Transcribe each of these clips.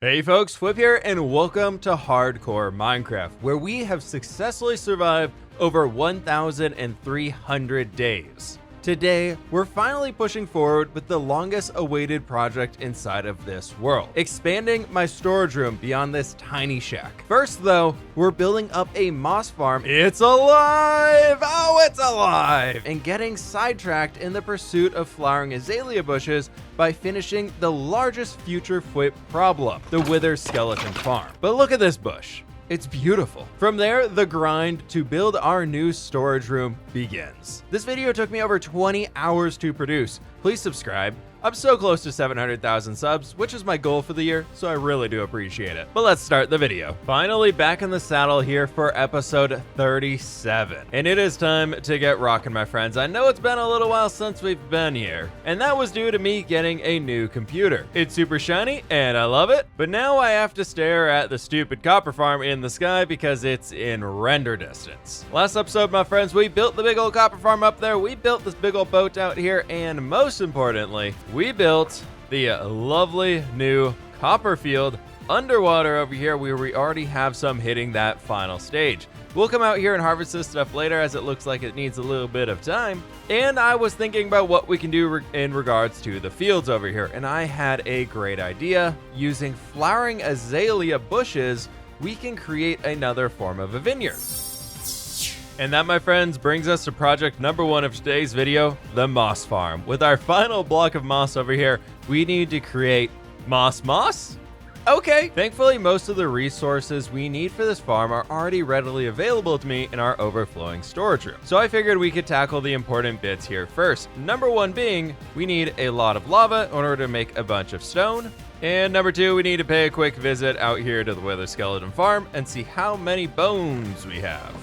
Hey folks, fWhip here, and welcome to Hardcore Minecraft, where we have successfully survived over 1,300 days. Today, we're finally pushing forward with the longest awaited project inside of this world, expanding my storage room beyond this tiny shack. First though, we're building up a moss farm. It's alive! Oh, it's alive! And getting sidetracked in the pursuit of flowering azalea bushes by finishing the largest future fWhip problem, the wither skeleton farm. But look at this bush. It's beautiful. From there, the grind to build our new storage room begins. This video took me over 20 hours to produce. Please subscribe. I'm so close to 700,000 subs, which is my goal for the year, so I really do appreciate it. But let's start the video. Finally back in the saddle here for episode 37. And it is time to get rocking, my friends. I know it's been a little while since we've been here, and that was due to me getting a new computer. It's super shiny, and I love it, but now I have to stare at the stupid copper farm in the sky because it's in render distance. Last episode, my friends, we built the big old copper farm up there, we built this big old boat out here, and most importantly, we built the lovely new copper field underwater over here where we already have some hitting that final stage. We'll come out here and harvest this stuff later as it looks like it needs a little bit of time. And I was thinking about what we can do in regards to the fields over here. And I had a great idea. Using flowering azalea bushes, we can create another form of a vineyard. And that, my friends, brings us to project number one of today's video, the moss farm. With our final block of moss over here, we need to create moss? Okay. Thankfully, most of the resources we need for this farm are already readily available to me in our overflowing storage room. So I figured we could tackle the important bits here first. Number one being, we need a lot of lava in order to make a bunch of stone. And number two, we need to pay a quick visit out here to the wither skeleton farm and see how many bones we have.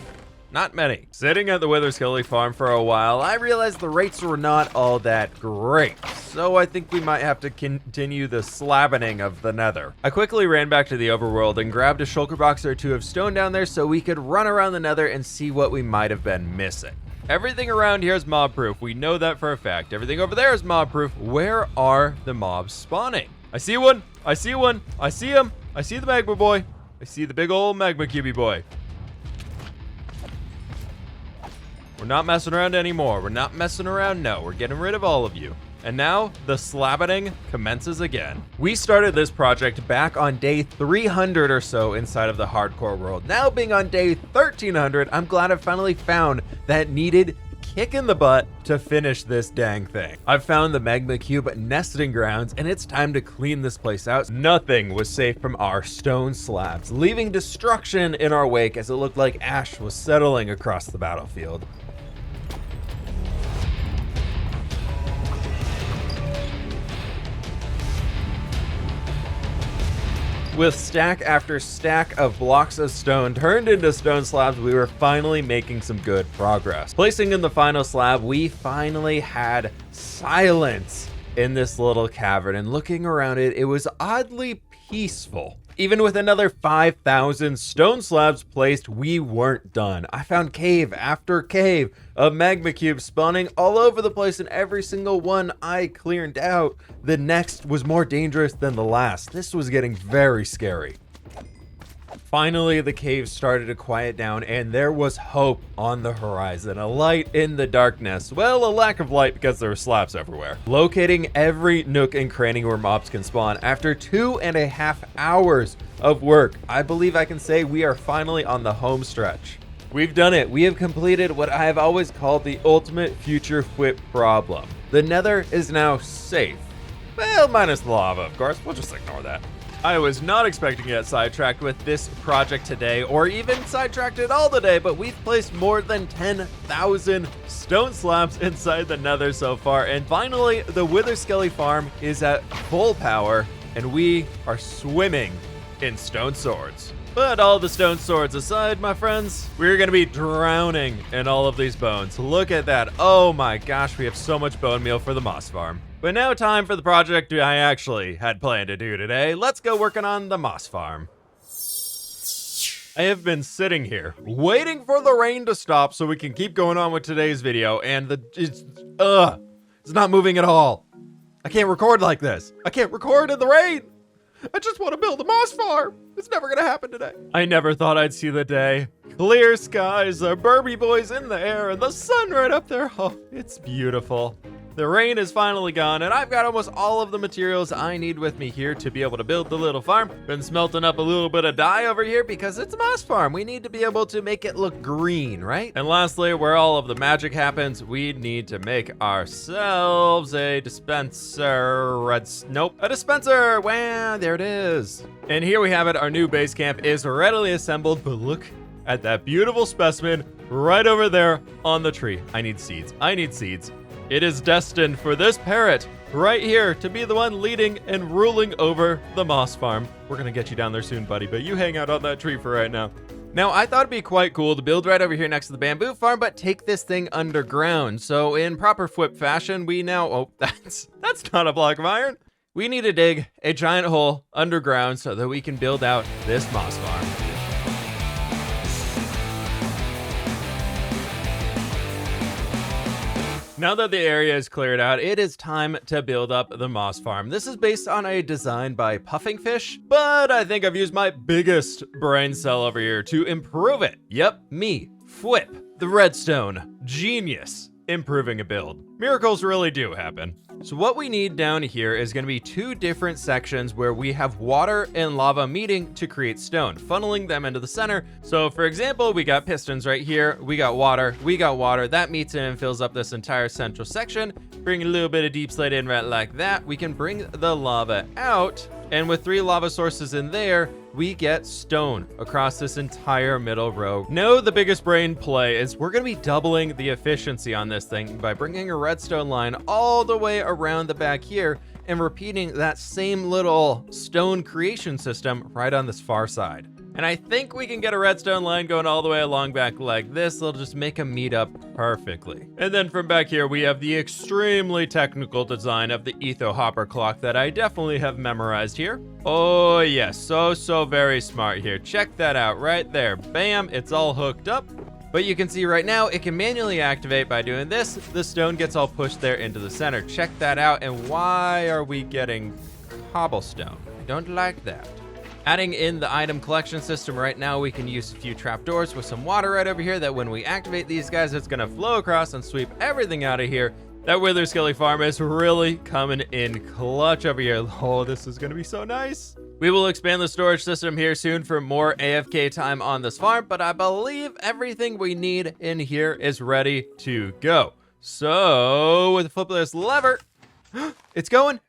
Not many. Sitting at the wither skeleton farm for a while, I realized the rates were not all that great. So I think we might have to continue the slabbening of the nether. I quickly ran back to the overworld and grabbed a shulker box or two of stone down there so we could run around the nether and see what we might have been missing. Everything around here is mob proof. We know that for a fact. Everything over there is mob proof. Where are the mobs spawning? I see one. I see one. I see him. I see the magma boy. I see the big old magma cubey boy. We're not messing around anymore. We're not messing around, no. We're getting rid of all of you. And now, the slabbening commences again. We started this project back on day 300 or so inside of the hardcore world. Now being on day 1300, I'm glad I finally found that needed kick in the butt to finish this dang thing. I've found the magma cube nesting grounds, and it's time to clean this place out. Nothing was safe from our stone slabs, leaving destruction in our wake as it looked like ash was settling across the battlefield. With stack after stack of blocks of stone turned into stone slabs, we were finally making some good progress. Placing in the final slab, we finally had silence in this little cavern, and looking around it, it was oddly peaceful. Even with another 5,000 stone slabs placed, we weren't done. I found cave after cave of magma cubes spawning all over the place, and every single one I cleared out, the next was more dangerous than the last. This was getting very scary. Finally, the cave started to quiet down, and there was hope on the horizon. A light in the darkness. Well, a lack of light because there were slabs everywhere. Locating every nook and cranny where mobs can spawn. After 2.5 hours of work, I believe I can say we are finally on the home stretch. We've done it. We have completed what I have always called the ultimate future fWhip problem. The nether is now safe. Well, minus the lava, of course. We'll just ignore that. I was not expecting to get sidetracked with this project today, or even sidetracked at all today, but we've placed more than 10,000 stone slabs inside the nether so far, and finally, the wither skeleton farm is at full power, and we are swimming in stone swords. But all the stone swords aside, my friends, we're gonna be drowning in all of these bones. Look at that. Oh my gosh, we have so much bone meal for the moss farm. But now time for the project I actually had planned to do today. Let's go working on the moss farm. I have been sitting here waiting for the rain to stop so we can keep going on with today's video, and it's not moving at all. I can't record like this. I can't record in the rain. I just want to build a moss farm. It's never gonna happen today. I never thought I'd see the day. Clear skies, the Burby boys in the air, and the sun right up there. Oh, it's beautiful. The rain is finally gone, and I've got almost all of the materials I need with me here to be able to build the little farm. Been smelting up a little bit of dye over here because it's a moss farm. We need to be able to make it look green, right? And lastly, where all of the magic happens, we need to make ourselves a dispenser. A dispenser. Wow, there it is. And here we have it. Our new base camp is readily assembled, but look at that beautiful specimen right over there on the tree. I need seeds. It is destined for this parrot right here to be the one leading and ruling over the moss farm. We're gonna get you down there soon, buddy, but you hang out on that tree for right now. Now, I thought it'd be quite cool to build right over here next to the bamboo farm, but take this thing underground. So in proper fWhip fashion, we now, oh, that's not a block of iron. We need to dig a giant hole underground so that we can build out this moss farm. Now that the area is cleared out, it is time to build up the moss farm. This is based on a design by Puffingfish, but I think I've used my biggest brain cell over here to improve it. Yep, me, fWhip, the redstone genius, improving a build. Miracles really do happen. So what we need down here is going to be two different sections where we have water and lava meeting to create stone, funneling them into the center. So for example, we got pistons right here, we got water, that meets in and fills up this entire central section. Bring a little bit of deep slate in right like that. We can bring the lava out, and with 3 lava sources in there, we get stone across this entire middle row. Now, the biggest brain play is we're gonna be doubling the efficiency on this thing by bringing a redstone line all the way around the back here and repeating that same little stone creation system right on this far side. And I think we can get a redstone line going all the way along back like this. It'll just make them meet up perfectly. And then from back here, we have the extremely technical design of the Etho hopper clock that I definitely have memorized here. Oh yes, so very smart here. Check that out right there. Bam, it's all hooked up. But you can see right now, it can manually activate by doing this. The stone gets all pushed there into the center. Check that out. And why are we getting cobblestone? I don't like that. Adding in the item collection system right now, we can use a few trapdoors with some water right over here that when we activate these guys, it's gonna flow across and sweep everything out of here. That Wither Skilly farm is really coming in clutch over here. Oh, this is gonna be so nice. We will expand the storage system here soon for more AFK time on this farm, but I believe everything we need in here is ready to go. So with the flip of this lever, it's going,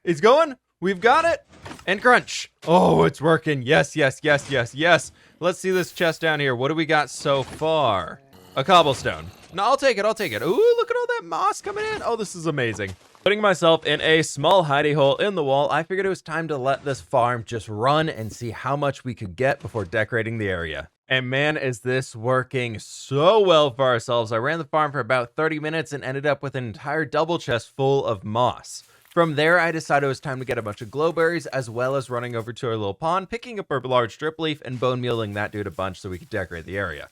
we've got it. And crunch. Oh, it's working. Yes. Let's see this chest down here. What do we got so far? A cobblestone. No, I'll take it. Ooh, look at all that moss coming in. Oh, this is amazing. Putting myself in a small hidey hole in the wall, I figured it was time to let this farm just run and see how much we could get before decorating the area. And man, is this working so well for ourselves. I ran the farm for about 30 minutes and ended up with an entire double chest full of moss. From there, I decided it was time to get a bunch of glowberries, as well as running over to our little pond, picking up a large drip leaf, and bone mealing that dude a bunch so we could decorate the area.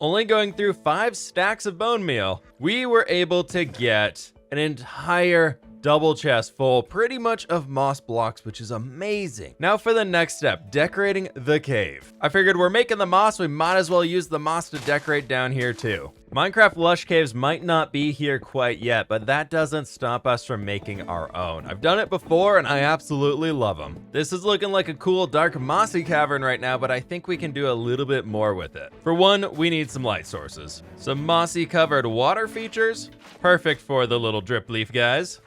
Only going through 5 stacks of bone meal, we were able to get an entire double chest full pretty much of moss blocks, which is amazing. Now for the next step, decorating the cave. I figured we're making the moss, we might as well use the moss to decorate down here too. Minecraft lush caves might not be here quite yet, but that doesn't stop us from making our own. I've done it before and I absolutely love them. This is looking like a cool dark mossy cavern right now, but I think we can do a little bit more with it. For one, we need some light sources. Some mossy covered water features, perfect for the little drip leaf guys.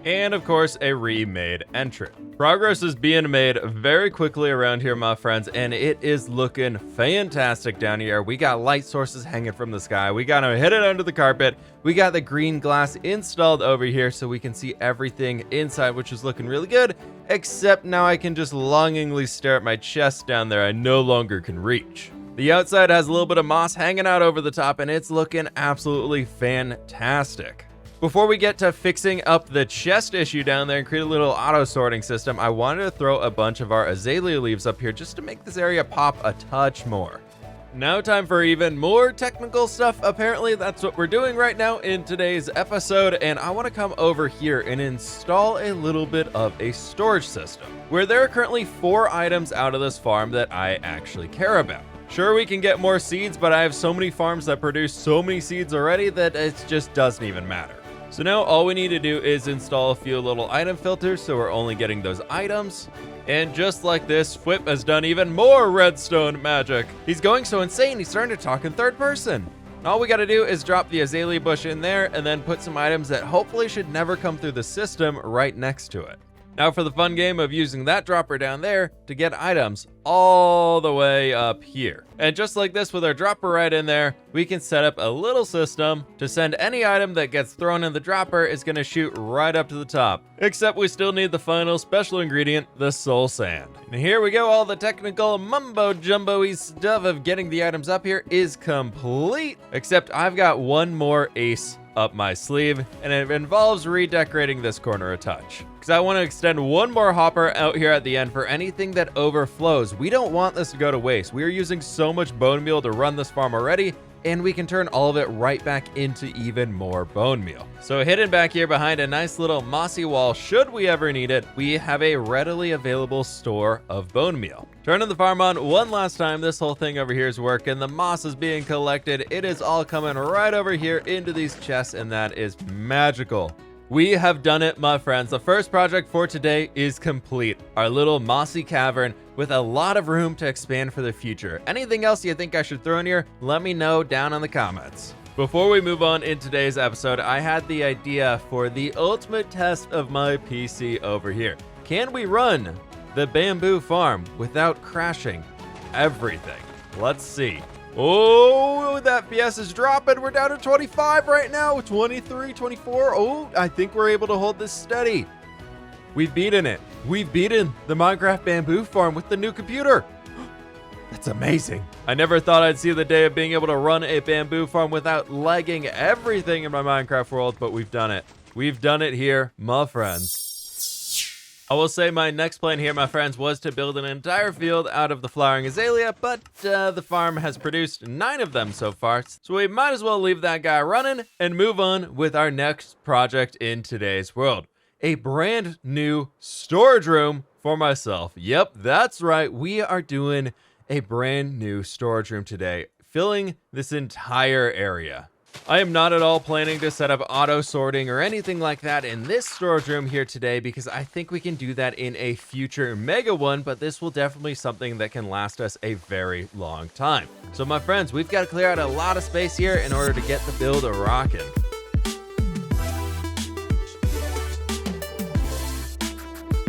And of course, a remade entrance. Progress is being made very quickly around here, my friends, and it is looking fantastic down here. We got light sources hanging from the sky. We got them hidden under the carpet. We got the green glass installed over here so we can see everything inside, which is looking really good, except now I can just longingly stare at my chest down there I no longer can reach. The outside has a little bit of moss hanging out over the top, and it's looking absolutely fantastic. Before we get to fixing up the chest issue down there and create a little auto sorting system, I wanted to throw a bunch of our azalea leaves up here just to make this area pop a touch more. Now time for even more technical stuff. Apparently that's what we're doing right now in today's episode, and I want to come over here and install a little bit of a storage system, where there are currently 4 items out of this farm that I actually care about. Sure, we can get more seeds, but I have so many farms that produce so many seeds already that it just doesn't even matter. So now all we need to do is install a few little item filters so we're only getting those items. And just like this, fWhip has done even more redstone magic. He's going so insane, he's starting to talk in third person. All we gotta do is drop the azalea bush in there and then put some items that hopefully should never come through the system right next to it. Now for the fun game of using that dropper down there to get items all the way up here. And just like this with our dropper right in there, we can set up a little system to send any item that gets thrown in the dropper is gonna shoot right up to the top. Except we still need the final special ingredient, the soul sand. And here we go, all the technical mumbo jumbo-y stuff of getting the items up here is complete. Except I've got one more ace up my sleeve, and it involves redecorating this corner a touch. Because I want to extend one more hopper out here at the end for anything that overflows. We don't want this to go to waste. We are using so much bone meal to run this farm already, and we can turn all of it right back into even more bone meal. So hidden back here behind a nice little mossy wall, should we ever need it, we have a readily available store of bone meal. Turning the farm on one last time, this whole thing over here is working. The moss is being collected. It is all coming right over here into these chests, and that is magical. We have done it, my friends. The first project for today is complete. Our little mossy cavern with a lot of room to expand for the future. Anything else you think I should throw in here? Let me know down in the comments. Before we move on in today's episode, I had the idea for the ultimate test of my PC over here. Can we run the bamboo farm without crashing everything? Let's see. Oh, that FPS is dropping. We're down to 25 right now. 23, 24. Oh, I think we're able to hold this steady. We've beaten it. We've beaten the Minecraft bamboo farm with the new computer. That's amazing. I never thought I'd see the day of being able to run a bamboo farm without lagging everything in my Minecraft world, but we've done it. We've done it here, my friends. I will say my next plan here, my friends, was to build an entire field out of the flowering azalea, but the farm has produced 9 of them so far, so we might as well leave that guy running and move on with our next project in today's world. A brand new storage room for myself. Yep, that's right. We are doing a brand new storage room today, filling this entire area. I am not at all planning to set up auto sorting or anything like that in this storage room here today, because I think we can do that in a future mega one, but this will definitely be something that can last us a very long time. So my friends, we've got to clear out a lot of space here in order to get the build rocking.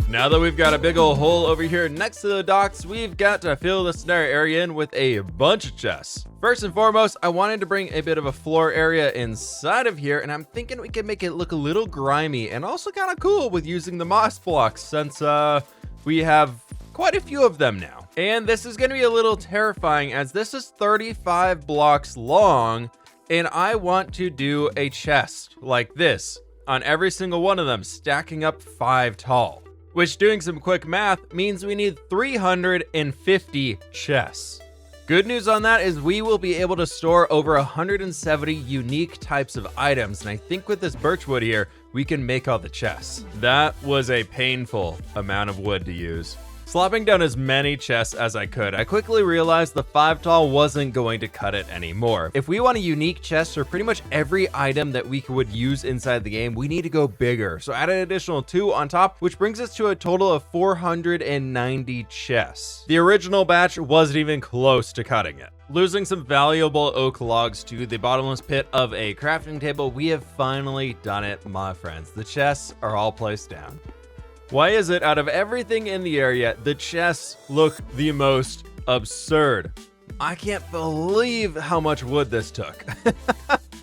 Now that we've got a big old hole over here next to the docks, we've got to fill this entire area in with a bunch of chests. First and foremost, I wanted to bring a bit of a floor area inside of here, and I'm thinking we can make it look a little grimy and also kind of cool with using the moss blocks, since we have quite a few of them now. And this is going to be a little terrifying, as this is 35 blocks long, and I want to do a chest like this on every single one of them, stacking up 5 tall. Which, doing some quick math, means we need 350 chests. Good news on that is we will be able to store over 170 unique types of items, and I think with this birchwood here, we can make all the chests. That was a painful amount of wood to use. Slopping down as many chests as I could, I quickly realized the 5 tall wasn't going to cut it anymore. If we want a unique chest for pretty much every item that we would use inside the game, we need to go bigger. So add an additional 2 on top, which brings us to a total of 490 chests. The original batch wasn't even close to cutting it. Losing some valuable oak logs to the bottomless pit of a crafting table, we have finally done it, my friends. The chests are all placed down. Why is it out of everything in the area, the chests look the most absurd? I can't believe how much wood this took.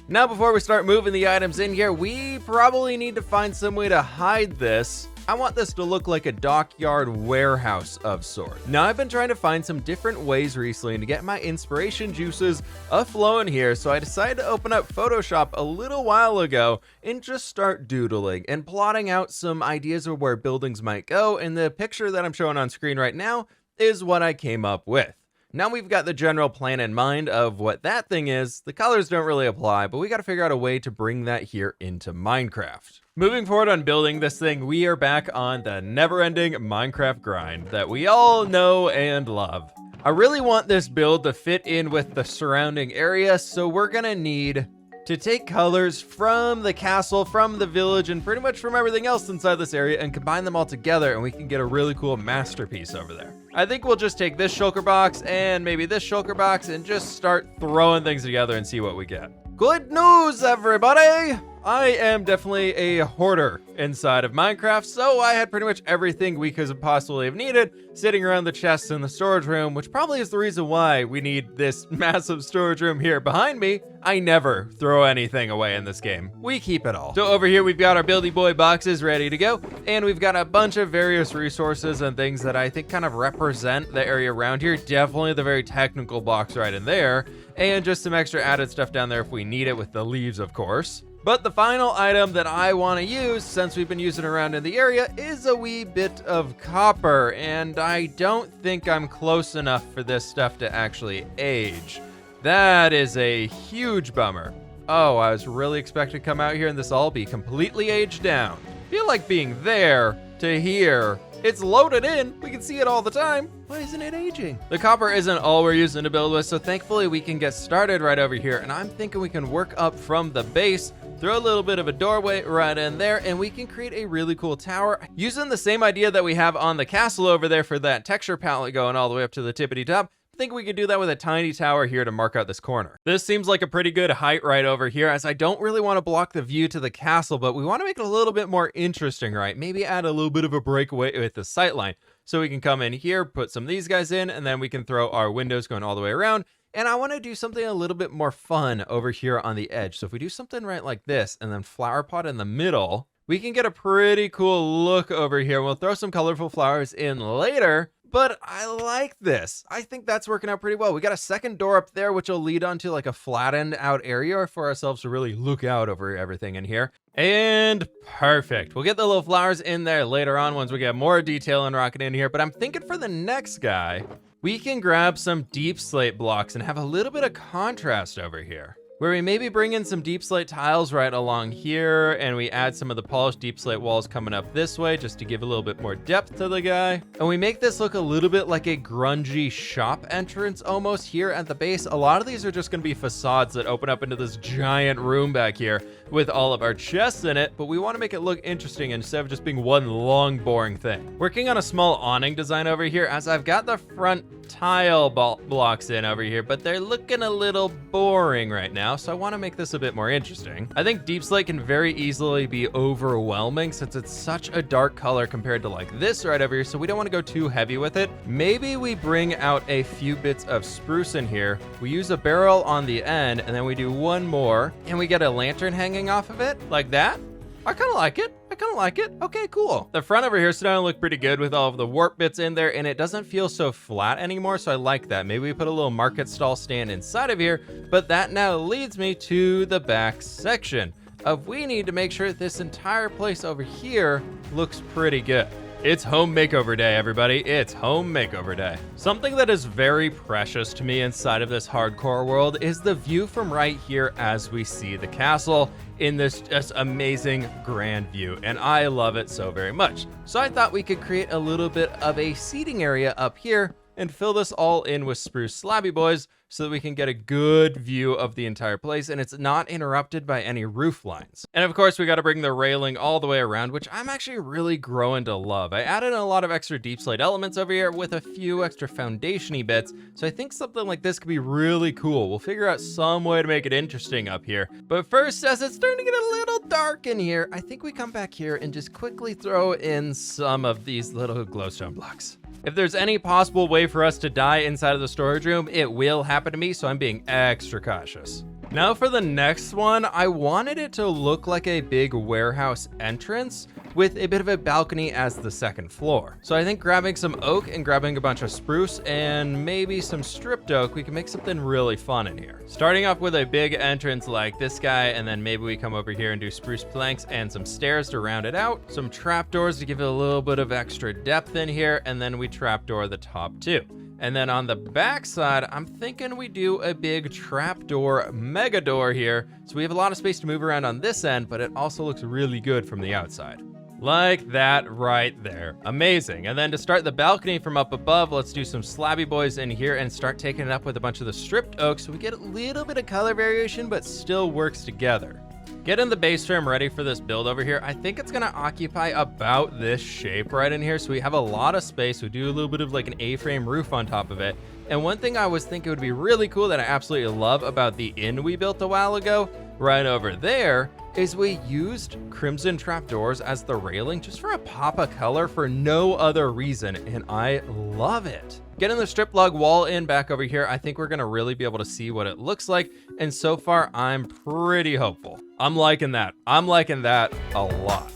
Now, before we start moving the items in here, we probably need to find some way to hide this. I want this to look like a dockyard warehouse of sorts. Now, I've been trying to find some different ways recently to get my inspiration juices a-flowing here, so I decided to open up Photoshop a little while ago and just start doodling and plotting out some ideas of where buildings might go, and the picture that I'm showing on screen right now is what I came up with. Now we've got the general plan in mind of what that thing is. The colors don't really apply, but we got to figure out a way to bring that here into Minecraft. Moving forward on building this thing, we are back on the never-ending Minecraft grind that we all know and love. I really want this build to fit in with the surrounding area, so we're gonna need to take colors from the castle, from the village, and pretty much from everything else inside this area and combine them all together, and we can get a really cool masterpiece over there. I think we'll just take this shulker box and maybe this shulker box and just start throwing things together and see what we get. Good news, everybody! I am definitely a hoarder inside of Minecraft, so I had pretty much everything we could possibly have needed sitting around the chests in the storage room, which probably is the reason why we need this massive storage room here behind me. I never throw anything away in this game. We keep it all. So over here, we've got our Buildy Boy boxes ready to go, and we've got a bunch of various resources and things that I think kind of represent the area around here. Definitely the very technical box right in there, and just some extra added stuff down there if we need it with the leaves, of course. But the final item that I want to use, since we've been using around in the area, is a wee bit of copper, and I don't think I'm close enough for this stuff to actually age. That is a huge bummer. Oh, I was really expecting to come out here and this all be completely aged down. Feel like being there to here. It's loaded in, we can see it all the time. Why isn't it aging? The copper isn't all we're using to build with, so thankfully we can get started right over here, and I'm thinking we can work up from the base, throw a little bit of a doorway right in there, and we can create a really cool tower using the same idea that we have on the castle over there for that texture palette going all the way up to the tippity top. I think we could do that with a tiny tower here to mark out this corner. This seems like a pretty good height right over here, as I don't really want to block the view to the castle, but we want to make it a little bit more interesting, right? Maybe add a little bit of a breakaway with the sightline. So we can come in here, put some of these guys in, and then we can throw our windows going all the way around. And I want to do something a little bit more fun over here on the edge. So if we do something right like this, and then flower pot in the middle, we can get a pretty cool look over here. We'll throw some colorful flowers in later, but I like this. I think that's working out pretty well. We got a second door up there, which will lead onto like a flattened out area for ourselves to really look out over everything in here. And perfect. We'll get the little flowers in there later on once we get more detail and rocket in here. But I'm thinking for the next guy, we can grab some deep slate blocks and have a little bit of contrast over here, where we maybe bring in some deep slate tiles right along here, and we add some of the polished deep slate walls coming up this way just to give a little bit more depth to the guy. And we make this look a little bit like a grungy shop entrance almost here at the base. A lot of these are just gonna be facades that open up into this giant room back here with all of our chests in it, but we wanna make it look interesting instead of just being one long boring thing. Working on a small awning design over here, as I've got the front tile blocks in over here, but they're looking a little boring right now, so I want to make this a bit more interesting. I think deep slate can very easily be overwhelming since it's such a dark color compared to like this right over here, so we don't want to go too heavy with it. Maybe we bring out a few bits of spruce in here, we use a barrel on the end, and then we do one more, and we get a lantern hanging off of it, like that. I kind of like it. I kind of like it. Okay, cool. The front over here is starting to look pretty good with all of the warp bits in there, and it doesn't feel so flat anymore, so I like that. Maybe we put a little market stall stand inside of here, but that now leads me to the back section of we need to make sure this entire place over here looks pretty good. It's home makeover day, everybody. It's home makeover day. Something that is very precious to me inside of this hardcore world is the view from right here as we see the castle in this just amazing grand view, and I love it so very much. So I thought we could create a little bit of a seating area up here and fill this all in with spruce slabby boys so that we can get a good view of the entire place and it's not interrupted by any roof lines. And of course, we got to bring the railing all the way around, which I'm actually really growing to love. I added a lot of extra deep slate elements over here with a few extra foundation-y bits, so I think something like this could be really cool. We'll figure out some way to make it interesting up here. But first, as it's starting to get a little dark in here, I think we come back here and just quickly throw in some of these little glowstone blocks. If there's any possible way for us to die inside of the storage room, it will happen to me, so I'm being extra cautious. Now for the next one, I wanted it to look like a big warehouse entrance with a bit of a balcony as the second floor. So I think grabbing some oak and grabbing a bunch of spruce and maybe some stripped oak, we can make something really fun in here. Starting off with a big entrance like this guy, and then maybe we come over here and do spruce planks and some stairs to round it out, some trapdoors to give it a little bit of extra depth in here, and then we trapdoor the top too. And then on the back side, I'm thinking we do a big trapdoor mega door here. So we have a lot of space to move around on this end, but it also looks really good from the outside. Like that right there. Amazing. And then to start the balcony from up above, let's do some slabby boys in here and start taking it up with a bunch of the stripped oak so we get a little bit of color variation, but still works together. Getting the base frame ready for this build over here, I think it's gonna occupy about this shape right in here. So we have a lot of space. We do a little bit of like an A-frame roof on top of it. And one thing I was thinking would be really cool that I absolutely love about the inn we built a while ago, right over there, is we used crimson trapdoors as the railing just for a pop of color for no other reason, and I love it. Getting the strip log wall in back over here, I think we're gonna really be able to see what it looks like, and so far I'm pretty hopeful. I'm liking that. I'm liking that a lot.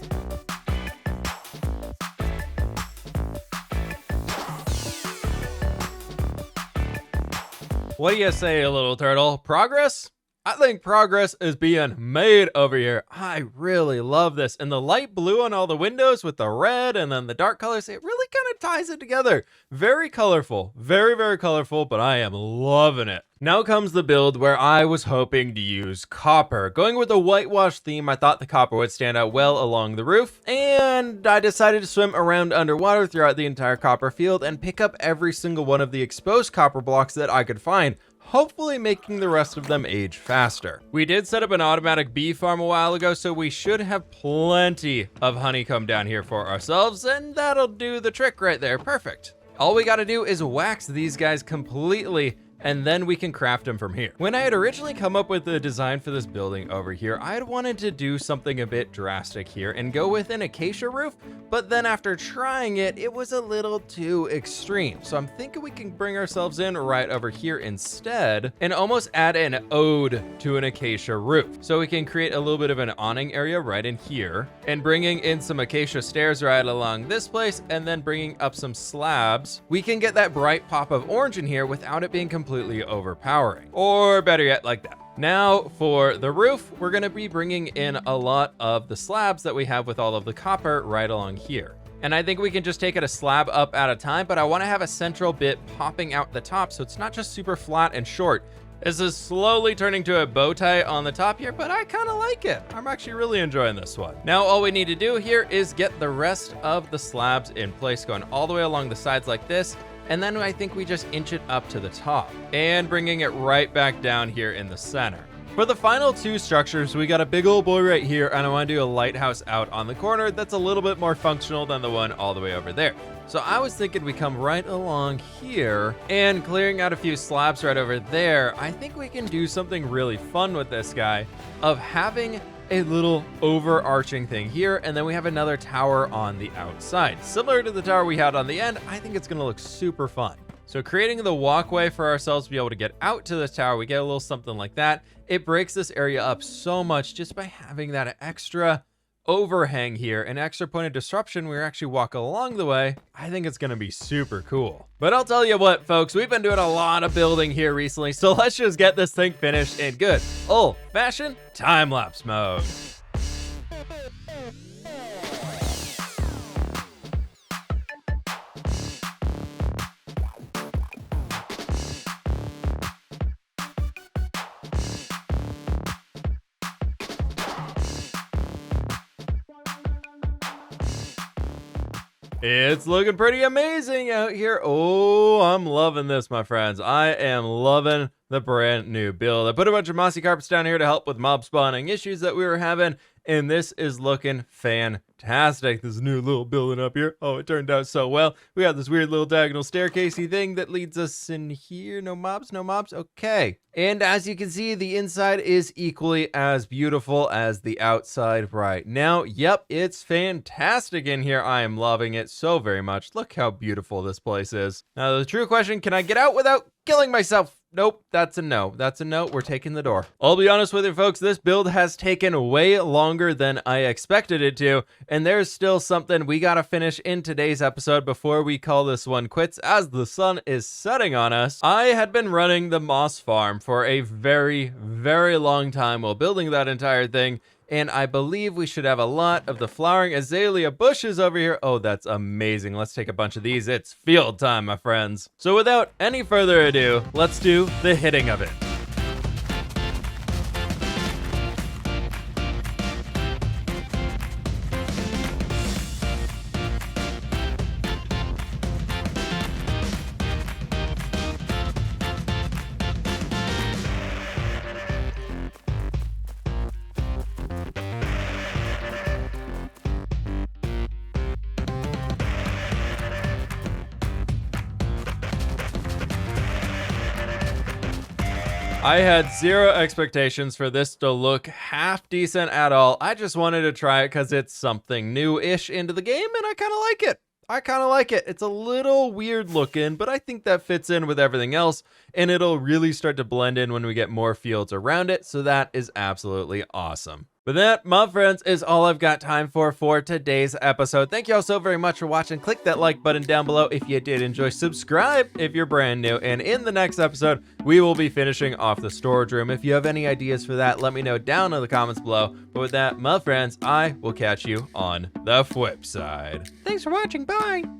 What do you say, little turtle? Progress? I think progress is being made over here. I really love this. And the light blue on all the windows with the red and then the dark colors, it really kind of ties it together. Very colorful, very, very colorful, but I am loving it. Now comes the build where I was hoping to use copper. Going with the whitewash theme, I thought the copper would stand out well along the roof, and I decided to swim around underwater throughout the entire copper field and pick up every single one of the exposed copper blocks that I could find, hopefully making the rest of them age faster. We did set up an automatic bee farm a while ago, so we should have plenty of honeycomb down here for ourselves, and that'll do the trick right there. Perfect. All we gotta do is wax these guys completely, and then we can craft them from here. When I had originally come up with the design for this building over here, I had wanted to do something a bit drastic here and go with an acacia roof, but then after trying it, it was a little too extreme. So I'm thinking we can bring ourselves in right over here instead and almost add an ode to an acacia roof. So we can create a little bit of an awning area right in here and bringing in some acacia stairs right along this place and then bringing up some slabs. We can get that bright pop of orange in here without it being completely overpowering, or better yet, like that. Now for the roof, we're gonna be bringing in a lot of the slabs that we have with all of the copper right along here. And I think we can just take it a slab up at a time, but I wanna have a central bit popping out the top so it's not just super flat and short. This is slowly turning to a bow tie on the top here, but I kind of like it. I'm actually really enjoying this one. Now all we need to do here is get the rest of the slabs in place, going all the way along the sides like this. And then I think we just inch it up to the top and bringing it right back down here in the center. For the final two structures, we got a big old boy right here, and I want to do a lighthouse out on the corner that's a little bit more functional than the one all the way over there. So I was thinking we come right along here and clearing out a few slabs right over there. I think we can do something really fun with this guy of having a little overarching thing here, and then we have another tower on the outside. Similar to the tower we had on the end, I think it's gonna look super fun. So creating the walkway for ourselves to be able to get out to this tower, we get a little something like that. It breaks this area up so much just by having that extra overhang here, an extra point of disruption. We actually walk along the way. I think it's gonna be super cool. But I'll tell you what, folks, we've been doing a lot of building here recently, so let's just get this thing finished in good old-fashioned time-lapse mode. It's looking pretty amazing out here. Oh, I'm loving this, my friends. I am loving the brand new build. I put a bunch of mossy carpets down here to help with mob spawning issues that we were having, and this is looking fantastic. This new little building up here. Oh, it turned out so well. We got this weird little diagonal staircasey thing that leads us in here. No mobs, no mobs. Okay. And as you can see, the inside is equally as beautiful as the outside right now. Yep, it's fantastic in here. I am loving it so very much. Look how beautiful this place is. Now, the true question, can I get out without killing myself? Nope, that's a no. That's a no. We're taking the door. I'll be honest with you, folks. This build has taken way longer than I expected it to, and there's still something we gotta finish in today's episode before we call this one quits as the sun is setting on us. I had been running the moss farm for a very, very long time while building that entire thing, And I believe we should have a lot of the flowering azalea bushes over here. Oh, that's amazing. Let's take a bunch of these. It's field time, my friends. So without any further ado, let's do the hitting of it. I had zero expectations for this to look half decent at all. I just wanted to try it because it's something new-ish into the game, and I kind of like it. It's a little weird looking, but I think that fits in with everything else, and it'll really start to blend in when we get more fields around it, so that is absolutely awesome. But that, my friends, is all I've got time for today's episode. Thank you all so very much for watching. Click that like button down below if you did enjoy. Subscribe if you're brand new. And in the next episode, we will be finishing off the storage room. If you have any ideas for that, let me know down in the comments below. But with that, my friends, I will catch you on the fWhip side. Thanks for watching. Bye.